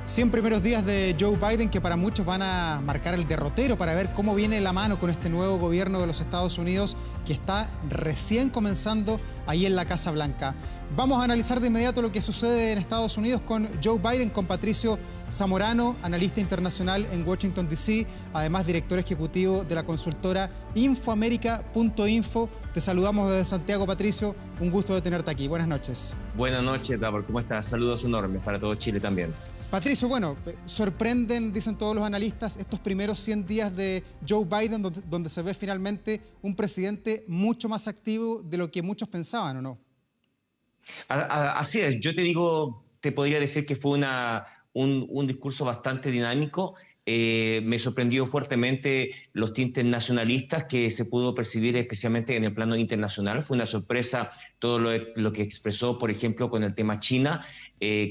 100 primeros días de Joe Biden que para muchos van a marcar el derrotero para ver cómo viene la mano con este nuevo gobierno de los Estados Unidos que está recién comenzando ahí en la Casa Blanca. Vamos a analizar de inmediato lo que sucede en Estados Unidos con Joe Biden, con Patricio Zamorano, analista internacional en Washington, D.C., además director ejecutivo de la consultora Infoamerica.info. Te saludamos desde Santiago, Patricio. Un gusto de tenerte aquí. Buenas noches. Buenas noches, Davor. ¿Cómo estás? Saludos enormes para todo Chile también. Patricio, bueno, sorprenden, dicen todos los analistas, estos primeros 100 días de Joe Biden, donde se ve finalmente un presidente mucho más activo de lo que muchos pensaban, ¿o no? Así es, yo te podría decir que fue un discurso bastante dinámico. Me sorprendió fuertemente los tintes nacionalistas que se pudo percibir especialmente en el plano internacional. Fue una sorpresa todo lo que expresó, por ejemplo, con el tema China,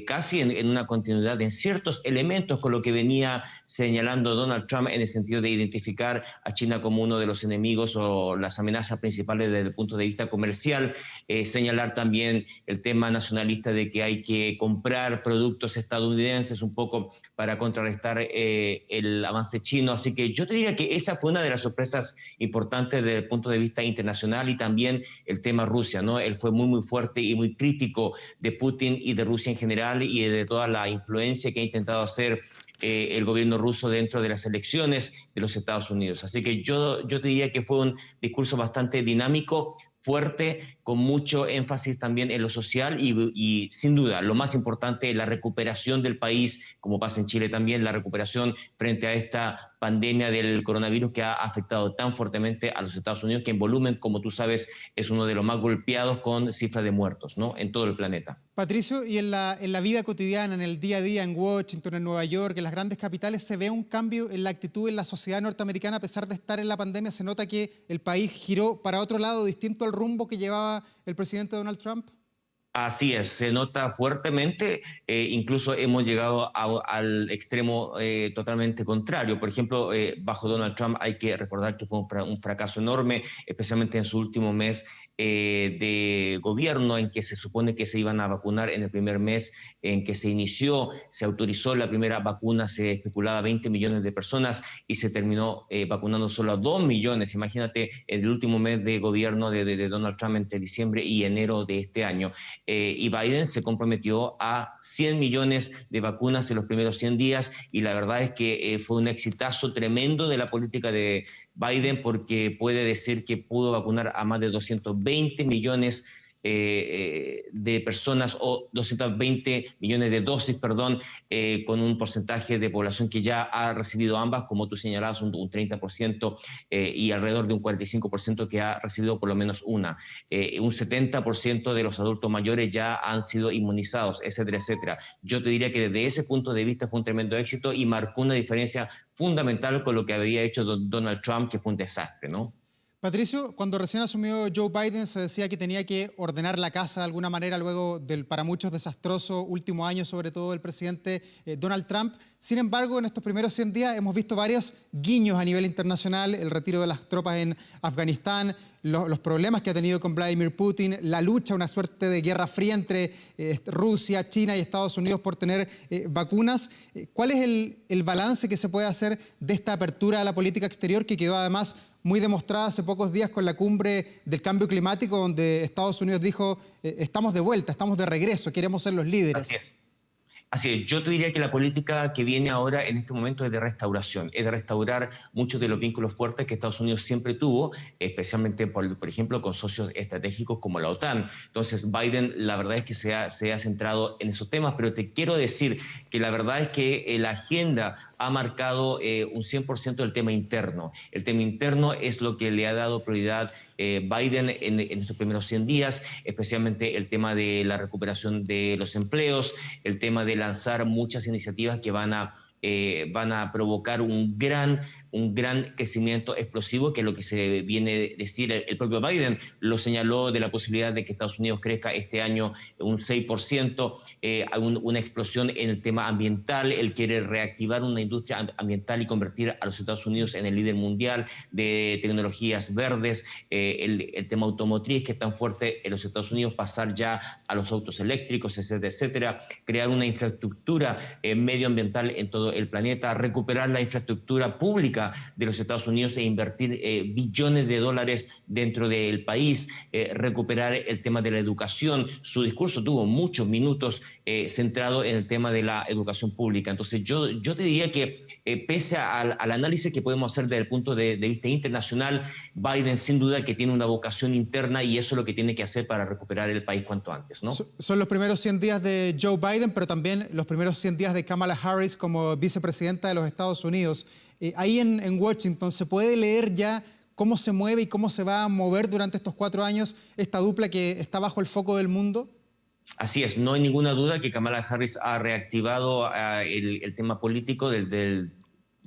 casi en una continuidad en ciertos elementos con lo que venía señalando Donald Trump en el sentido de identificar a China como uno de los enemigos o las amenazas principales desde el punto de vista comercial, señalar también el tema nacionalista de que hay que comprar productos estadounidenses un poco para contrarrestar el avance chino. Así que yo te diría que esa fue una de las sorpresas importantes desde el punto de vista internacional, y también el tema Rusia, ¿no? Él fue muy fuerte y muy crítico de Putin y de Rusia en general y de toda la influencia que ha intentado hacer el gobierno ruso dentro de las elecciones de los Estados Unidos. Así que yo te diría que fue un discurso bastante dinámico, fuerte, con mucho énfasis también en lo social y sin duda, lo más importante, la recuperación del país, como pasa en Chile también, la recuperación frente a esta pandemia del coronavirus que ha afectado tan fuertemente a los Estados Unidos, que en volumen, como tú sabes, es uno de los más golpeados con cifras de muertos, ¿no?, en todo el planeta. Patricio, y en la vida cotidiana, en el día a día, en Washington, en Nueva York, en las grandes capitales, ¿se ve un cambio en la actitud en la sociedad norteamericana? A pesar de estar en la pandemia, ¿se nota que el país giró para otro lado, distinto al rumbo que llevaba el presidente Donald Trump? Así es, se nota fuertemente, incluso hemos llegado al extremo totalmente contrario. Por ejemplo, bajo Donald Trump hay que recordar que fue un fracaso enorme, especialmente en su último mes de gobierno, en que se supone que se iban a vacunar en el primer mes en que se inició, se autorizó la primera vacuna, se especulaba 20 millones de personas y se terminó vacunando solo a 2 millones. Imagínate, en el último mes de gobierno de Donald Trump entre diciembre y enero de este año. Y Biden se comprometió a 100 millones de vacunas en los primeros 100 días, y la verdad es que fue un exitazo tremendo de la política de Biden, porque puede decir que pudo vacunar a más de 220 millones de personas, o 220 millones de dosis, perdón, con un porcentaje de población que ya ha recibido ambas, como tú señalabas, un 30%, y alrededor de un 45% que ha recibido por lo menos una. Un 70% de los adultos mayores ya han sido inmunizados, etcétera, etcétera. Yo te diría que desde ese punto de vista fue un tremendo éxito y marcó una diferencia fundamental con lo que había hecho Donald Trump, que fue un desastre, ¿no? Patricio, cuando recién asumió Joe Biden se decía que tenía que ordenar la casa de alguna manera luego del para muchos desastroso último año, sobre todo del presidente Donald Trump. Sin embargo, en estos primeros 100 días hemos visto varios guiños a nivel internacional: el retiro de las tropas en Afganistán, los problemas que ha tenido con Vladimir Putin, la lucha, una suerte de guerra fría entre Rusia, China y Estados Unidos por tener vacunas. ¿Cuál es el balance que se puede hacer de esta apertura a la política exterior, que quedó además muy demostrada hace pocos días con la cumbre del cambio climático, donde Estados Unidos dijo estamos de vuelta, estamos de regreso, queremos ser los líderes? Así es, yo te diría que la política que viene ahora en este momento es de restauración, es de restaurar muchos de los vínculos fuertes que Estados Unidos siempre tuvo, especialmente, por ejemplo, con socios estratégicos como la OTAN. Entonces, Biden, la verdad es que se ha centrado en esos temas, pero te quiero decir que la verdad es que la agenda ha marcado un 100% del tema interno. El tema interno es lo que le ha dado prioridad Biden en estos primeros 100 días, especialmente el tema de la recuperación de los empleos, el tema de lanzar muchas iniciativas que van a provocar un gran crecimiento explosivo, que es lo que se viene a decir el propio Biden. Lo señaló de la posibilidad de que Estados Unidos crezca este año un 6%, una explosión en el tema ambiental. Él quiere reactivar una industria ambiental y convertir a los Estados Unidos en el líder mundial de tecnologías verdes, el tema automotriz, que es tan fuerte en los Estados Unidos, pasar ya a los autos eléctricos, etcétera, etcétera, crear una infraestructura medioambiental en todo el planeta, recuperar la infraestructura pública de los Estados Unidos e invertir billones de dólares dentro del país, recuperar el tema de la educación. Su discurso tuvo muchos minutos centrado en el tema de la educación pública. Entonces yo te diría que pese al análisis que podemos hacer desde el punto de vista internacional, Biden sin duda que tiene una vocación interna y eso es lo que tiene que hacer para recuperar el país cuanto antes, ¿no? Son los primeros 100 días de Joe Biden, pero también los primeros 100 días de Kamala Harris como vicepresidenta de los Estados Unidos. Ahí en Washington, ¿se puede leer ya cómo se mueve y cómo se va a mover durante estos 4 años esta dupla que está bajo el foco del mundo? Así es, no hay ninguna duda que Kamala Harris ha reactivado el tema político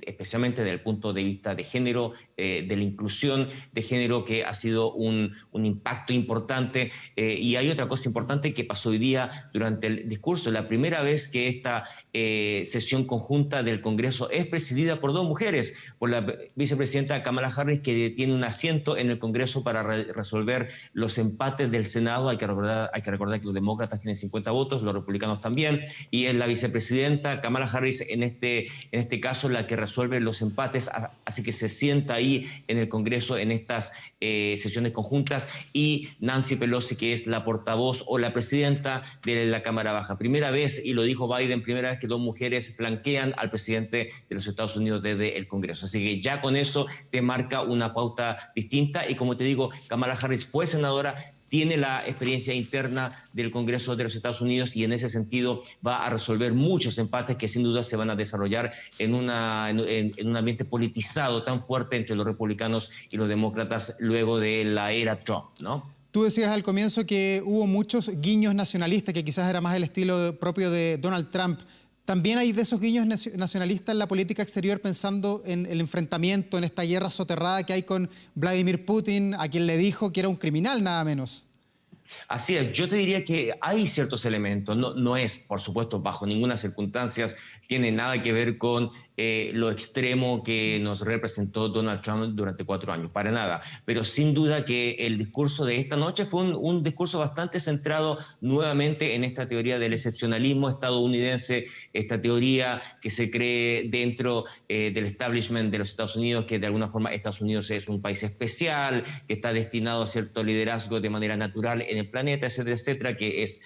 especialmente desde el punto de vista de género, de la inclusión de género, que ha sido un impacto importante. Y hay otra cosa importante que pasó hoy día durante el discurso. La primera vez que esta sesión conjunta del Congreso es presidida por 2 mujeres, por la vicepresidenta Kamala Harris, que tiene un asiento en el Congreso para resolver los empates del Senado. Hay que recordar que los demócratas tienen 50 votos, los republicanos también, y es la vicepresidenta Kamala Harris en este caso la que resuelve los empates, así que se sienta ahí en el Congreso en estas sesiones conjuntas, y Nancy Pelosi, que es la portavoz o la presidenta de la Cámara Baja. Primera vez, y lo dijo Biden, primera vez que 2 mujeres flanquean al presidente de los Estados Unidos desde el Congreso. Así que ya con eso te marca una pauta distinta, y como te digo, Kamala Harris fue senadora, tiene la experiencia interna del Congreso de los Estados Unidos y en ese sentido va a resolver muchos empates que sin duda se van a desarrollar en un ambiente politizado tan fuerte entre los republicanos y los demócratas luego de la era Trump, ¿no? Tú decías al comienzo que hubo muchos guiños nacionalistas, que quizás era más el estilo propio de Donald Trump. ¿También hay de esos guiños nacionalistas en la política exterior, pensando en el enfrentamiento, en esta guerra soterrada que hay con Vladimir Putin, a quien le dijo que era un criminal nada menos? Así es, yo te diría que hay ciertos elementos, no es, por supuesto, bajo ninguna circunstancia, tiene nada que ver con lo extremo que nos representó Donald Trump durante 4 años, para nada, pero sin duda que el discurso de esta noche fue un discurso bastante centrado nuevamente en esta teoría del excepcionalismo estadounidense, esta teoría que se cree dentro del establishment de los Estados Unidos, que de alguna forma Estados Unidos es un país especial, que está destinado a cierto liderazgo de manera natural en el planeta, etcétera, etcétera, que es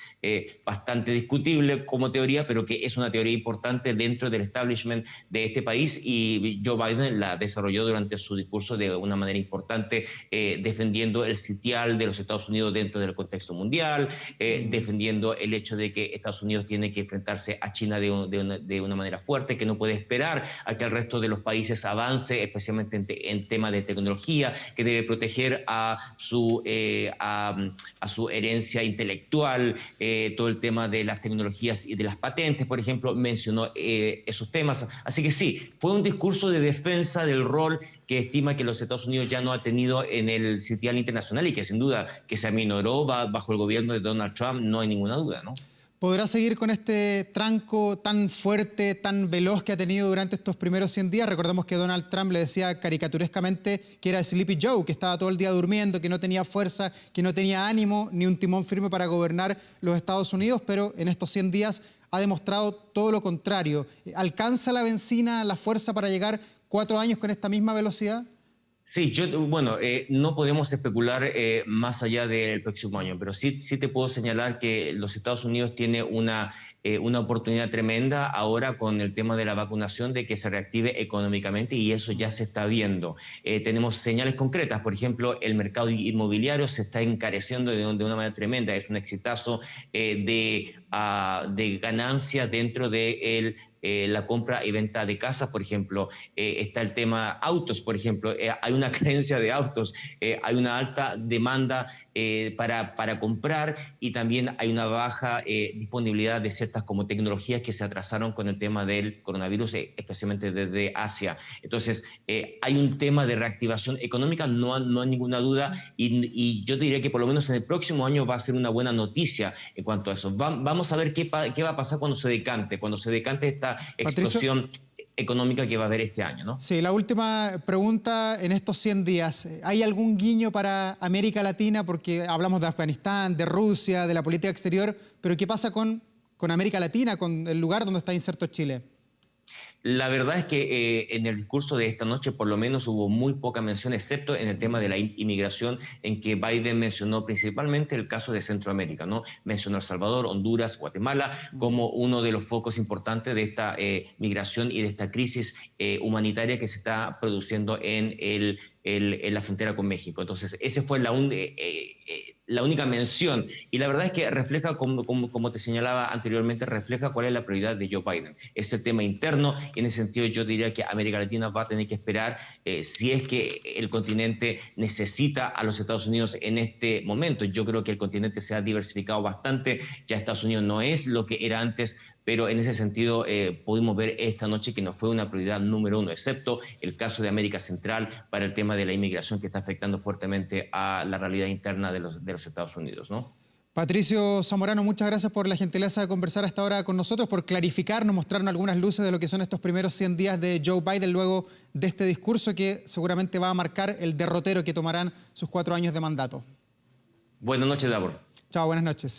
bastante discutible como teoría, pero que es una teoría importante dentro del establishment de este país, y Joe Biden la desarrolló durante su discurso de una manera importante, defendiendo el sitial de los Estados Unidos dentro del contexto mundial, defendiendo el hecho de que Estados Unidos tiene que enfrentarse a China de una manera fuerte, que no puede esperar a que el resto de los países avance, especialmente en temas de tecnología, que debe proteger a su herencia intelectual, todo el tema de las tecnologías y de las patentes, por ejemplo, mencionó esos temas. Así que sí, fue un discurso de defensa del rol que estima que los Estados Unidos ya no ha tenido en el sitial internacional, y que sin duda que se aminoró bajo el gobierno de Donald Trump, no hay ninguna duda, ¿no? ¿Podrá seguir con este tranco tan fuerte, tan veloz que ha tenido durante estos primeros 100 días? Recordemos que Donald Trump le decía caricaturescamente que era Sleepy Joe, que estaba todo el día durmiendo, que no tenía fuerza, que no tenía ánimo ni un timón firme para gobernar los Estados Unidos, pero en estos 100 días ha demostrado todo lo contrario. ¿Alcanza la benzina, la fuerza para llegar 4 años con esta misma velocidad? Sí, no podemos especular más allá del próximo año, pero sí te puedo señalar que los Estados Unidos tiene una oportunidad tremenda ahora con el tema de la vacunación, de que se reactive económicamente, y eso ya se está viendo. Tenemos señales concretas, por ejemplo, el mercado inmobiliario se está encareciendo de una manera tremenda, es un exitazo de de ganancia dentro de la compra y venta de casas, por ejemplo. Está el tema autos, por ejemplo. Hay una carencia de autos, hay una alta demanda para comprar y también hay una baja disponibilidad de ciertas como tecnologías que se atrasaron con el tema del coronavirus, especialmente desde Asia. Entonces, hay un tema de reactivación económica, no hay ninguna duda, y yo te diría que por lo menos en el próximo año va a ser una buena noticia en cuanto a eso. Vamos a ver qué va a pasar cuando se decante esta Patricio. explosión económica que va a haber este año, ¿no? Sí, la última pregunta, en estos 100 días, ¿hay algún guiño para América Latina? Porque hablamos de Afganistán, de Rusia, de la política exterior, pero ¿qué pasa con América Latina, con el lugar donde está inserto Chile? La verdad es que en el discurso de esta noche por lo menos hubo muy poca mención, excepto en el tema de la inmigración, en que Biden mencionó principalmente el caso de Centroamérica, ¿no? Mencionó El Salvador, Honduras, Guatemala como uno de los focos importantes de esta migración y de esta crisis humanitaria que se está produciendo en la frontera con México. Entonces, esa fue la única mención. Y la verdad es que refleja, como te señalaba anteriormente, refleja cuál es la prioridad de Joe Biden. Es el tema interno, y en ese sentido yo diría que América Latina va a tener que esperar si es que el continente necesita a los Estados Unidos en este momento. Yo creo que el continente se ha diversificado bastante, ya Estados Unidos no es lo que era antes, pero en ese sentido pudimos ver esta noche que no fue una prioridad número uno, excepto el caso de América Central para el tema de la inmigración que está afectando fuertemente a la realidad interna de los Estados Unidos, ¿no? Patricio Zamorano, muchas gracias por la gentileza de conversar hasta ahora con nosotros, por clarificarnos, mostrarnos algunas luces de lo que son estos primeros 100 días de Joe Biden luego de este discurso que seguramente va a marcar el derrotero que tomarán sus 4 años de mandato. Buenas noches, Davor. Chao, buenas noches.